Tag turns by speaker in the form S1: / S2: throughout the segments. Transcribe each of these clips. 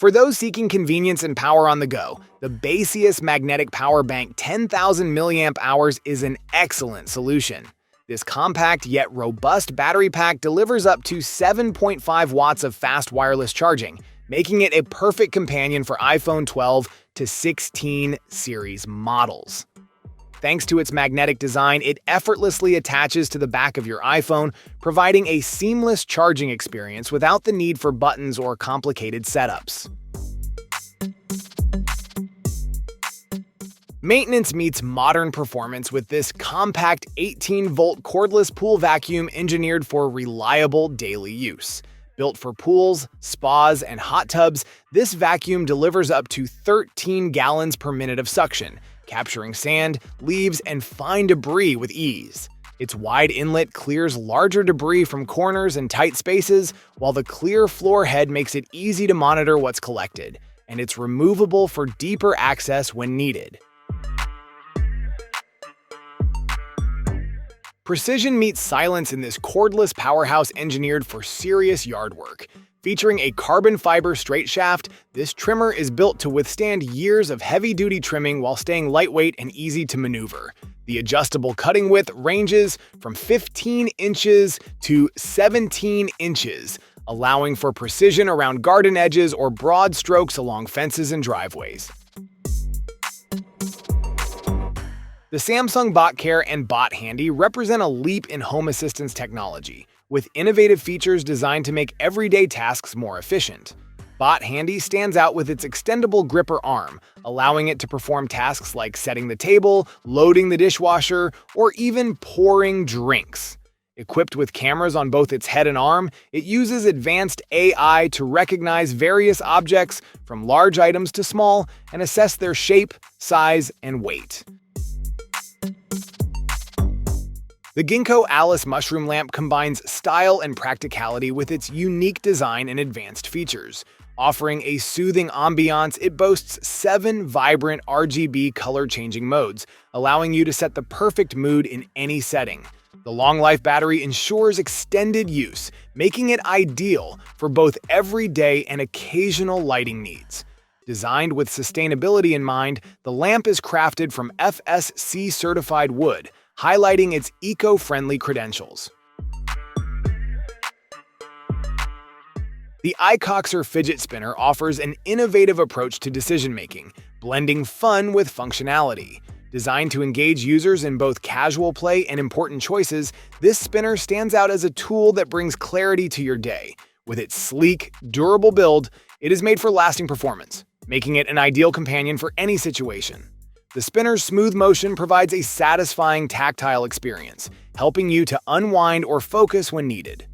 S1: For those seeking convenience and power on the go, the Basius Magnetic Power Bank 10,000 mAh is an excellent solution. This compact yet robust battery pack delivers up to 7.5 watts of fast wireless charging, making it a perfect companion for iPhone 12 to 16 series models. Thanks to its magnetic design, it effortlessly attaches to the back of your iPhone, providing a seamless charging experience without the need for buttons or complicated setups. Maintenance meets modern performance with this compact 18-volt cordless pool vacuum engineered for reliable daily use. Built for pools, spas, and hot tubs, this vacuum delivers up to 13 gallons per minute of suction, capturing sand, leaves, and fine debris with ease. Its wide inlet clears larger debris from corners and tight spaces, while the clear floor head makes it easy to monitor what's collected, and it's removable for deeper access when needed. Precision meets silence in this cordless powerhouse engineered for serious yard work. Featuring a carbon fiber straight shaft, this trimmer is built to withstand years of heavy-duty trimming while staying lightweight and easy to maneuver. The adjustable cutting width ranges from 15 inches to 17 inches, allowing for precision around garden edges or broad strokes along fences and driveways. The Samsung BotCare and Bot Handy represent a leap in home assistance technology, with innovative features designed to make everyday tasks more efficient. Bot Handy stands out with its extendable gripper arm, allowing it to perform tasks like setting the table, loading the dishwasher, or even pouring drinks. Equipped with cameras on both its head and arm, it uses advanced AI to recognize various objects, from large items to small, and assess their shape, size, and weight. The Ginkgo Alice Mushroom Lamp combines style and practicality with its unique design and advanced features. Offering a soothing ambiance, it boasts 7 vibrant RGB color-changing modes, allowing you to set the perfect mood in any setting. The long-life battery ensures extended use, making it ideal for both everyday and occasional lighting needs. Designed with sustainability in mind, the lamp is crafted from FSC-certified wood, highlighting its eco-friendly credentials. The Icoxer fidget spinner offers an innovative approach to decision-making, blending fun with functionality. Designed to engage users in both casual play and important choices, this spinner stands out as a tool that brings clarity to your day. With its sleek, durable build, it is made for lasting performance, making it an ideal companion for any situation. The spinner's smooth motion provides a satisfying tactile experience, helping you to unwind or focus when needed.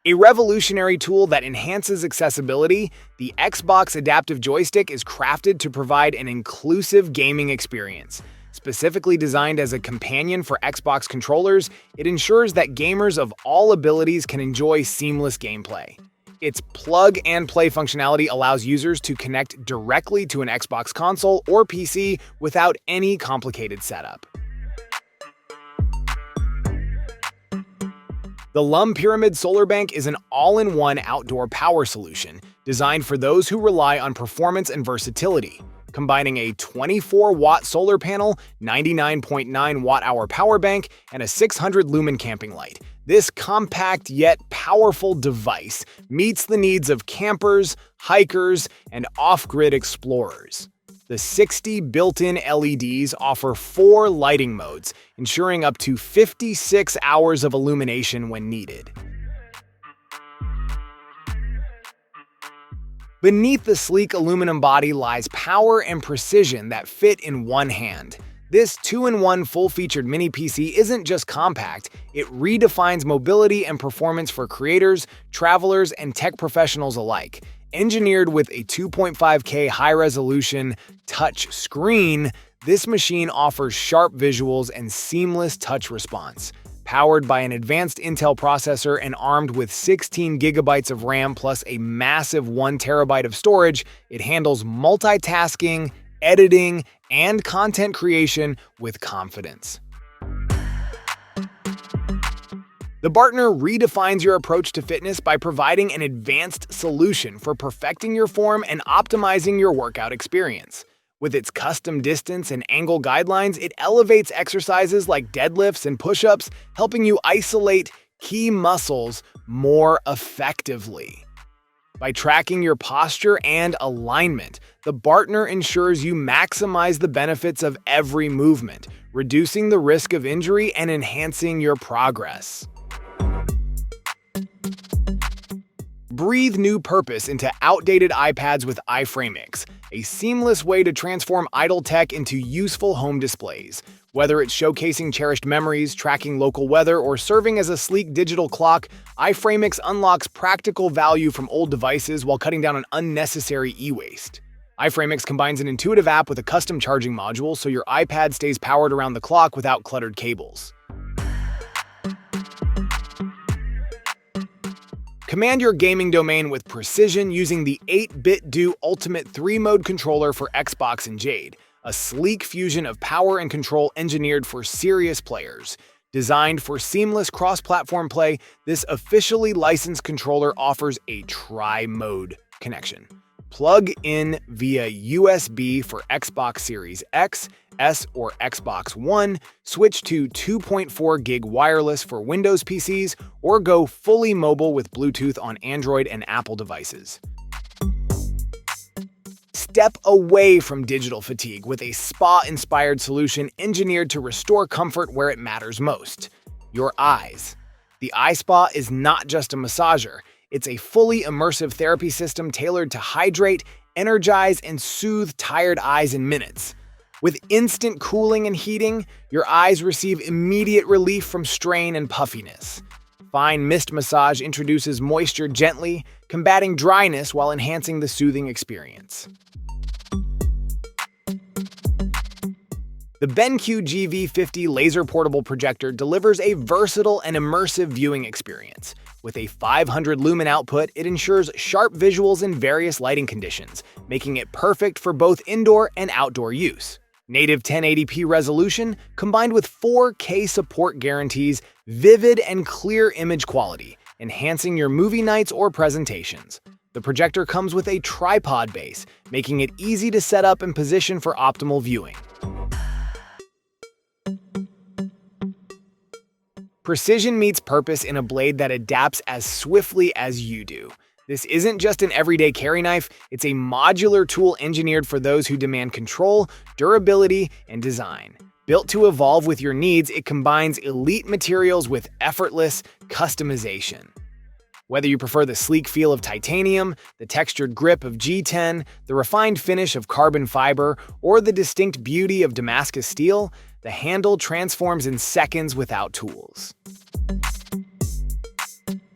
S1: A revolutionary tool that enhances accessibility, the Xbox Adaptive Joystick is crafted to provide an inclusive gaming experience. Specifically designed as a companion for Xbox controllers, it ensures that gamers of all abilities can enjoy seamless gameplay. Its plug-and-play functionality allows users to connect directly to an Xbox console or PC without any complicated setup. The Lum Pyramid Solar Bank is an all-in-one outdoor power solution designed for those who rely on performance and versatility. Combining a 24-watt solar panel, 99.9 watt-hour power bank, and a 600-lumen camping light, this compact yet powerful device meets the needs of campers, hikers, and off-grid explorers. The 60 built-in LEDs offer 4 lighting modes, ensuring up to 56 hours of illumination when needed. Beneath the sleek aluminum body lies power and precision that fit in one hand. This 2-in-1 full-featured mini PC isn't just compact, it redefines mobility and performance for creators, travelers, and tech professionals alike. Engineered with a 2.5K high-resolution touch screen, this machine offers sharp visuals and seamless touch response. Powered by an advanced Intel processor and armed with 16 gigabytes of RAM plus a massive 1 terabyte of storage, it handles multitasking, editing, and content creation with confidence. The Bartner redefines your approach to fitness by providing an advanced solution for perfecting your form and optimizing your workout experience. With its custom distance and angle guidelines, it elevates exercises like deadlifts and push-ups, helping you isolate key muscles more effectively. By tracking your posture and alignment, the Bartner ensures you maximize the benefits of every movement, reducing the risk of injury and enhancing your progress. Breathe new purpose into outdated iPads with Iraics, a seamless way to transform idle tech into useful home displays. Whether it's showcasing cherished memories, tracking local weather, or serving as a sleek digital clock, Iraics unlocks practical value from old devices while cutting down on unnecessary e-waste. Iraics combines an intuitive app with a custom charging module so your iPad stays powered around the clock without cluttered cables. Command your gaming domain with precision using the 8-bit Do Ultimate 3-mode controller for Xbox and Jade, a sleek fusion of power and control engineered for serious players. Designed for seamless cross-platform play, this officially licensed controller offers a tri-mode connection. Plug in via USB for Xbox Series X, S, or Xbox One, switch to 2.4 gig wireless for Windows PCs, or go fully mobile with Bluetooth on Android and Apple devices. Step away from digital fatigue with a spa-inspired solution engineered to restore comfort where it matters most: your eyes. The EyeSpa is not just a massager. It's a fully immersive therapy system tailored to hydrate, energize, and soothe tired eyes in minutes. With instant cooling and heating, your eyes receive immediate relief from strain and puffiness. Fine mist massage introduces moisture gently, combating dryness while enhancing the soothing experience. The BenQ GV50 laser portable projector delivers a versatile and immersive viewing experience. With a 500 lumen output, it ensures sharp visuals in various lighting conditions, making it perfect for both indoor and outdoor use. Native 1080p resolution, combined with 4K support guarantees vivid and clear image quality, enhancing your movie nights or presentations. The projector comes with a tripod base, making it easy to set up and position for optimal viewing. Precision meets purpose in a blade that adapts as swiftly as you do. This isn't just an everyday carry knife, it's a modular tool engineered for those who demand control, durability, and design. Built to evolve with your needs, it combines elite materials with effortless customization. Whether you prefer the sleek feel of titanium, the textured grip of G10, the refined finish of carbon fiber, or the distinct beauty of Damascus steel, the handle transforms in seconds without tools.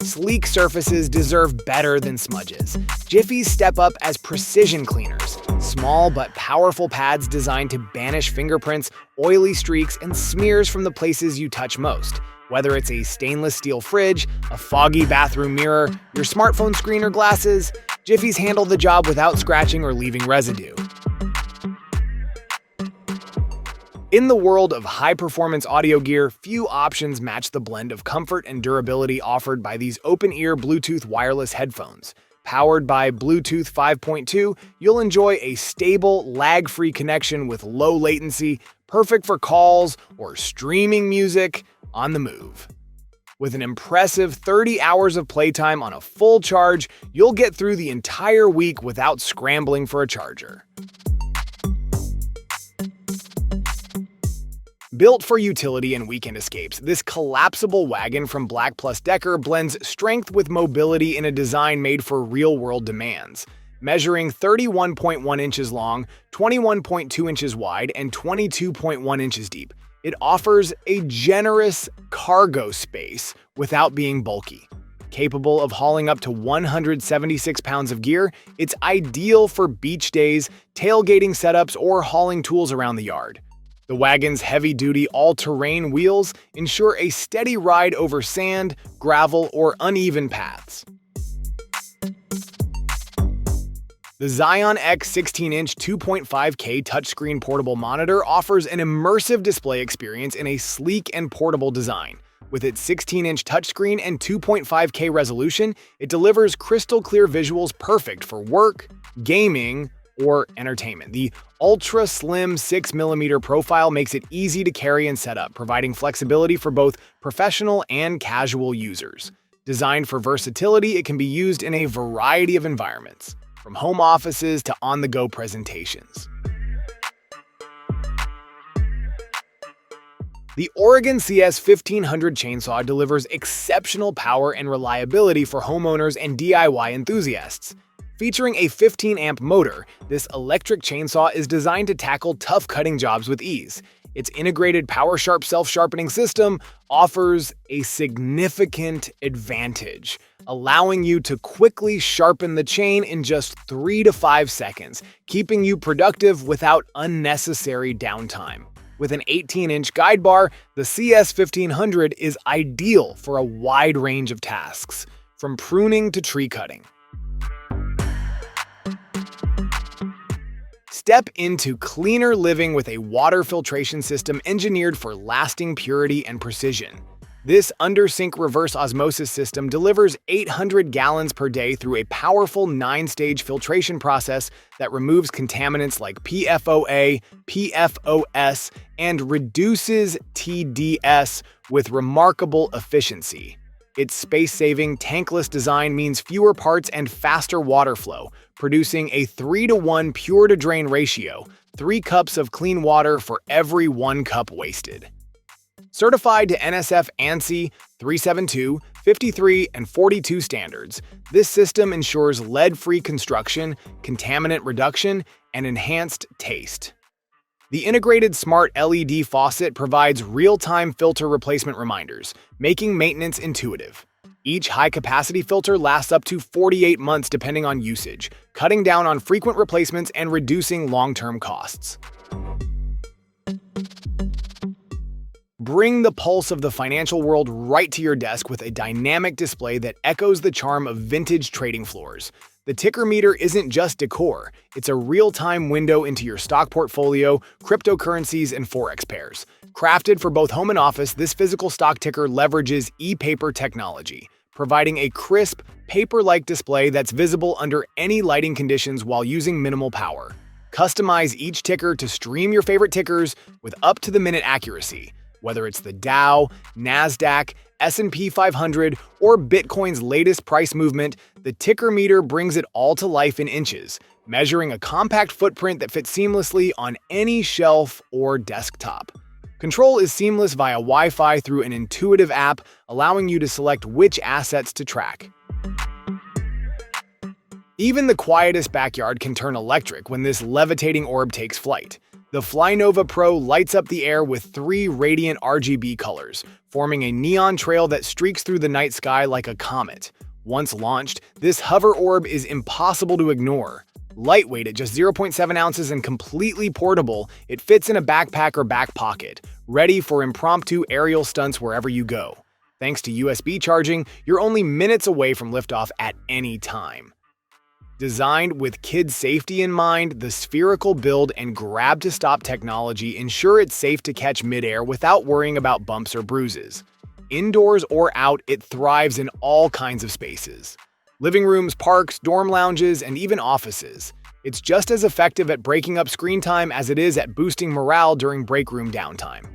S1: Sleek surfaces deserve better than smudges. Jiffys step up as precision cleaners, small but powerful pads designed to banish fingerprints, oily streaks, and smears from the places you touch most. Whether it's a stainless steel fridge, a foggy bathroom mirror, your smartphone screen, or glasses, Jiffys handle the job without scratching or leaving residue. In the world of high-performance audio gear, few options match the blend of comfort and durability offered by these open-ear Bluetooth wireless headphones. Powered by Bluetooth 5.2, you'll enjoy a stable, lag-free connection with low latency, perfect for calls or streaming music on the move. With an impressive 30 hours of playtime on a full charge, you'll get through the entire week without scrambling for a charger. Built for utility and weekend escapes, this collapsible wagon from Black+Decker blends strength with mobility in a design made for real-world demands. Measuring 31.1 inches long, 21.2 inches wide, and 22.1 inches deep, it offers a generous cargo space without being bulky. Capable of hauling up to 176 pounds of gear, it's ideal for beach days, tailgating setups, or hauling tools around the yard. The wagon's heavy-duty all-terrain wheels ensure a steady ride over sand, gravel, or uneven paths. The Zhion X 16-inch 2.5K touchscreen portable monitor offers an immersive display experience in a sleek and portable design. With its 16-inch touchscreen and 2.5K resolution, it delivers crystal-clear visuals perfect for work, gaming, or entertainment. The ultra-slim 6mm profile makes it easy to carry and set up, providing flexibility for both professional and casual users. Designed for versatility, it can be used in a variety of environments, from home offices to on-the-go presentations. The Oregon CS1500 chainsaw delivers exceptional power and reliability for homeowners and DIY enthusiasts. Featuring a 15-amp motor, this electric chainsaw is designed to tackle tough cutting jobs with ease. Its integrated PowerSharp self-sharpening system offers a significant advantage, allowing you to quickly sharpen the chain in just 3 to 5 seconds, keeping you productive without unnecessary downtime. With an 18-inch guide bar, the CS1500 is ideal for a wide range of tasks, from pruning to tree cutting. Step into cleaner living with a water filtration system engineered for lasting purity and precision. This under-sink reverse osmosis system delivers 800 gallons per day through a powerful 9-stage filtration process that removes contaminants like PFOA, PFOS, and reduces TDS with remarkable efficiency. Its space-saving, tankless design means fewer parts and faster water flow, producing a 3-to-1 pure-to-drain ratio, 3 cups of clean water for every 1 cup wasted. Certified to NSF ANSI 372, 53, and 42 standards, this system ensures lead-free construction, contaminant reduction, and enhanced taste. The integrated smart LED faucet provides real-time filter replacement reminders, making maintenance intuitive. Each high-capacity filter lasts up to 48 months depending on usage, cutting down on frequent replacements and reducing long-term costs. Bring the pulse of the financial world right to your desk with a dynamic display that echoes the charm of vintage trading floors. The ticker meter isn't just decor, it's a real-time window into your stock portfolio, cryptocurrencies, and forex pairs. Crafted for both home and office, this physical stock ticker leverages e-paper technology, providing a crisp, paper-like display that's visible under any lighting conditions while using minimal power. Customize each ticker to stream your favorite tickers with up-to-the-minute accuracy. Whether it's the Dow, NASDAQ, S&P 500, or Bitcoin's latest price movement, the ticker meter brings it all to life in inches, measuring a compact footprint that fits seamlessly on any shelf or desktop. Control is seamless via Wi-Fi through an intuitive app, allowing you to select which assets to track. Even the quietest backyard can turn electric when this levitating orb takes flight. The Flynova Pro lights up the air with 3 radiant RGB colors, forming a neon trail that streaks through the night sky like a comet. Once launched, this hover orb is impossible to ignore. Lightweight at just 0.7 ounces and completely portable, it fits in a backpack or back pocket, ready for impromptu aerial stunts wherever you go. Thanks to USB charging, you're only minutes away from liftoff at any time. Designed with kids' safety in mind, the spherical build and grab-to-stop technology ensure it's safe to catch midair without worrying about bumps or bruises. Indoors or out, it thrives in all kinds of spaces. Living rooms, parks, dorm lounges, and even offices. It's just as effective at breaking up screen time as it is at boosting morale during break room downtime.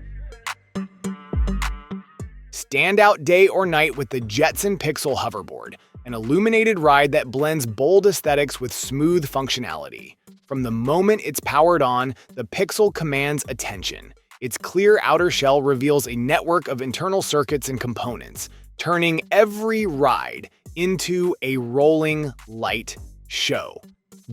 S1: Stand out day or night with the Jetson Pixel Hoverboard, an illuminated ride that blends bold aesthetics with smooth functionality. From the moment it's powered on, the Pixel commands attention. Its clear outer shell reveals a network of internal circuits and components, turning every ride into a rolling light show.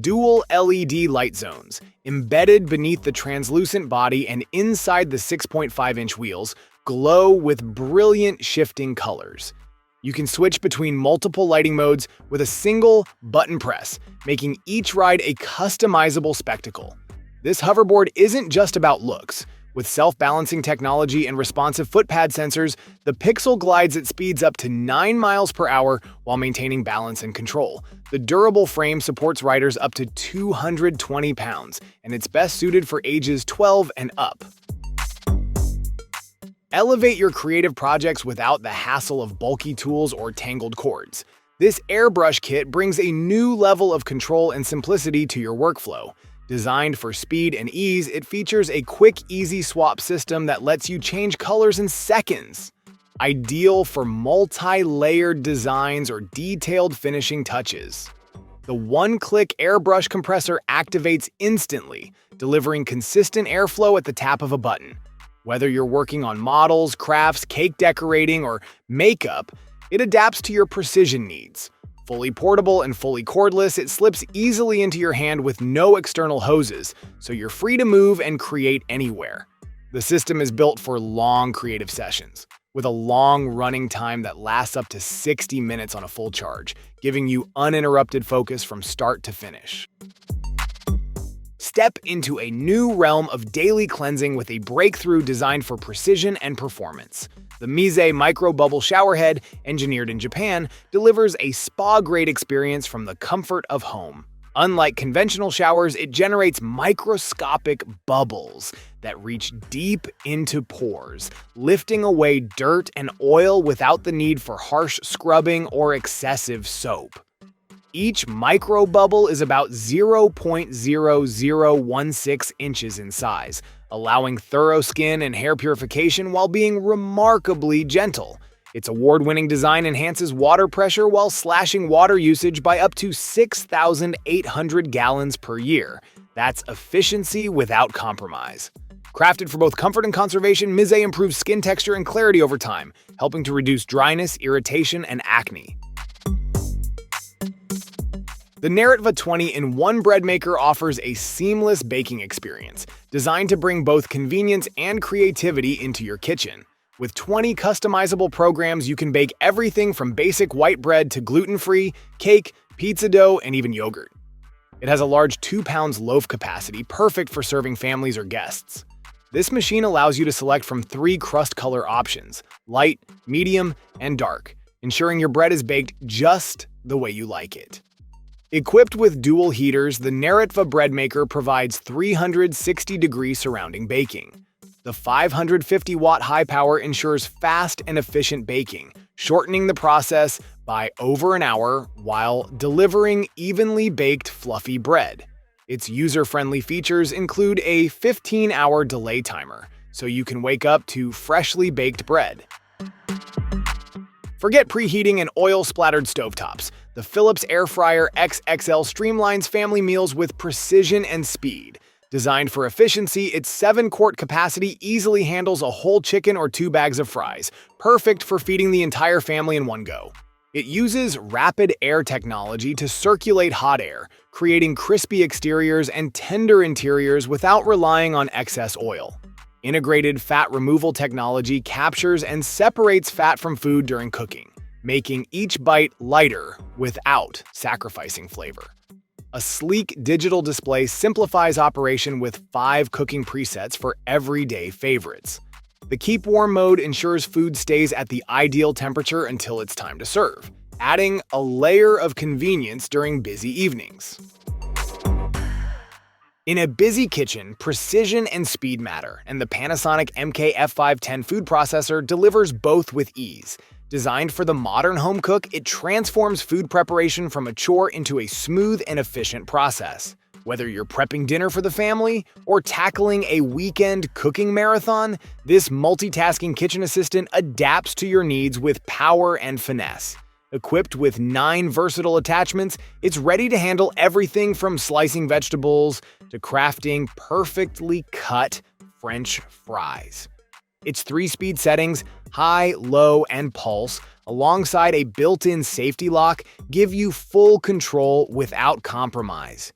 S1: Dual LED light zones, embedded beneath the translucent body and inside the 6.5-inch wheels, glow with brilliant shifting colors. You can switch between multiple lighting modes with a single button press, making each ride a customizable spectacle. This hoverboard isn't just about looks. With self-balancing technology and responsive footpad sensors, the Pixel glides at speeds up to 9 miles per hour while maintaining balance and control. The durable frame supports riders up to 220 pounds, and it's best suited for ages 12 and up. Elevate your creative projects without the hassle of bulky tools or tangled cords. This Airbrush kit brings a new level of control and simplicity to your workflow. Designed for speed and ease, it features a quick, easy swap system that lets you change colors in seconds. Ideal for multi-layered designs or detailed finishing touches. The one-click airbrush compressor activates instantly, delivering consistent airflow at the tap of a button. Whether you're working on models, crafts, cake decorating, or makeup, it adapts to your precision needs. Fully portable and fully cordless, it slips easily into your hand with no external hoses, so you're free to move and create anywhere. The system is built for long creative sessions, with a long running time that lasts up to 60 minutes on a full charge, giving you uninterrupted focus from start to finish. Step into a new realm of daily cleansing with a breakthrough designed for precision and performance. The Mise Microbubble showerhead, engineered in Japan, delivers a spa-grade experience from the comfort of home. Unlike conventional showers, it generates microscopic bubbles that reach deep into pores, lifting away dirt and oil without the need for harsh scrubbing or excessive soap. Each microbubble is about 0.0016 inches in size, allowing thorough skin and hair purification while being remarkably gentle. Its award-winning design enhances water pressure while slashing water usage by up to 6,800 gallons per year. That's efficiency without compromise. Crafted for both comfort and conservation, Mise improves skin texture and clarity over time, helping to reduce dryness, irritation, and acne. The Naritva 20-in-1 bread maker offers a seamless baking experience, designed to bring both convenience and creativity into your kitchen. With 20 customizable programs, you can bake everything from basic white bread to gluten-free, cake, pizza dough, and even yogurt. It has a large 2-pound loaf capacity, perfect for serving families or guests. This machine allows you to select from 3 crust color options: light, medium, and dark, ensuring your bread is baked just the way you like it. Equipped with dual heaters, the Naritva bread maker provides 360-degree surrounding baking. The 550-watt high power ensures fast and efficient baking, shortening the process by over an hour while delivering evenly baked fluffy bread. Its user-friendly features include a 15-hour delay timer, so you can wake up to freshly baked bread. Forget preheating and oil-splattered stovetops. The Philips Air Fryer XXL streamlines family meals with precision and speed. Designed for efficiency, its 7-quart capacity easily handles a whole chicken or 2 bags of fries, perfect for feeding the entire family in one go. It uses rapid air technology to circulate hot air, creating crispy exteriors and tender interiors without relying on excess oil. Integrated fat removal technology captures and separates fat from food during cooking, making each bite lighter without sacrificing flavor. A sleek digital display simplifies operation with 5 cooking presets for everyday favorites. The Keep Warm mode ensures food stays at the ideal temperature until it's time to serve, adding a layer of convenience during busy evenings. In a busy kitchen, precision and speed matter, and the Panasonic MK-F510 food processor delivers both with ease. Designed for the modern home cook, it transforms food preparation from a chore into a smooth and efficient process. Whether you're prepping dinner for the family or tackling a weekend cooking marathon, this multitasking kitchen assistant adapts to your needs with power and finesse. Equipped with 9 versatile attachments, it's ready to handle everything from slicing vegetables to crafting perfectly cut French fries. Its 3-speed settings, high, low, and pulse, alongside a built-in safety lock, give you full control without compromise.